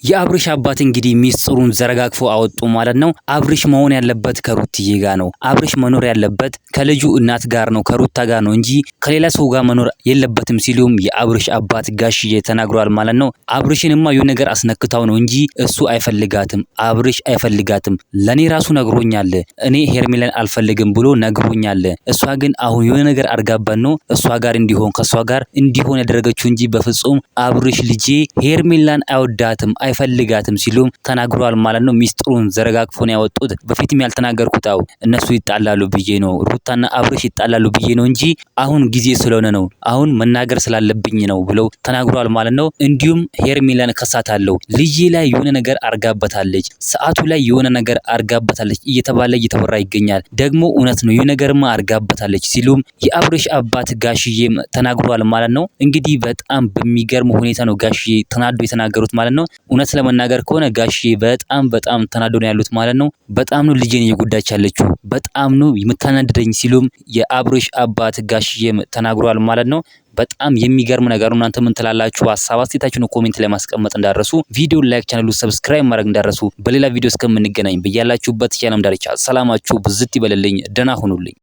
የአብርሽ አባት እንግዲህ ሚስጥሩን ዘረጋግፎ አወጡ ማለት ነው። አብርሽ መሆን ያለበት ከሩትዬ ጋር ነው። አብርሽ መኖር ያለበት ከልጁ እናት ጋር ነው፣ ከሩታ ጋር ነው እንጂ ከሌላ ሰው ጋር መኖር የለበትም ሲሉም የአብርሽ አባት ጋሽዬ ተናግሯል ማለት ነው። አብርሽንማ የሆነ ነገር አስነክታው ነው እንጂ እሱ አይፈልጋትም፣ አብርሽ አይፈልጋትም። ለኔ ራሱ ነግሮኛል፣ እኔ ሄርሜላን አልፈልግም ብሎ ነግሮኛል። እሷ ግን አሁን የሆነ ነገር አርጋባን ነው እሷ ጋር እንዲሆን ከሷ ጋር እንዲሆን ያደረገችው እንጂ በፍጹም አብርሽ ልጄ ሄርሜላን አይወዳትም አይፈልጋትም ሲሉም ተናግሯል ማለት ነው። ሚስጥሩን ዘረጋግፎ ነው ያወጡት። በፊትም ያልተናገርኩት እነሱ ይጣላሉ ብዬ ነው፣ ሩታና አብርሽ ይጣላሉ ብዬ ነው እንጂ አሁን ጊዜ ስለሆነ ነው፣ አሁን መናገር ስላለብኝ ነው ብለው ተናግሯል ማለት ነው። እንዲሁም ሄርሜላን ከሳታለው ልጄ ላይ የሆነ ነገር አርጋበታለች፣ ሰዓቱ ላይ የሆነ ነገር አርጋበታለች እየተባለ እየተወራ ይገኛል። ደግሞ እውነት ነው የሆነ ነገርማ አርጋበታለች ሲሉም የአብርሽ አባት ጋሽዬም ተናግሯል ማለት ነው። እንግዲህ በጣም በሚገርም ሁኔታ ነው ጋሽዬ ተናዶ የተናገሩት ማለት ነው። እውነት ለመናገር ከሆነ ጋሽዬ በጣም ተናዶ ነው ያሉት ማለት ነው። በጣም ነው ልጄን እየጎዳች ያለችው፣ በጣም ነው የምታናድደኝ ሲሉም የአብርሽ አባት ጋሽዬም ተናግሯል ማለት ነው። በጣም የሚገርም ነገር ነው። እናንተ ምን ትላላችሁ? ሀሳብ አስተያየታችሁን ኮሜንት ላይ ማስቀመጥ እንዳረሱ፣ ቪዲዮ ላይክ፣ ቻናሉ ሰብስክራይብ ማድረግ እንዳረሱ። በሌላ ቪዲዮ እስከምንገናኝ በያላችሁበት የዓለም ዳርቻ ሰላማችሁ ብዝት ይበልልኝ። ደህና ሁኑልኝ።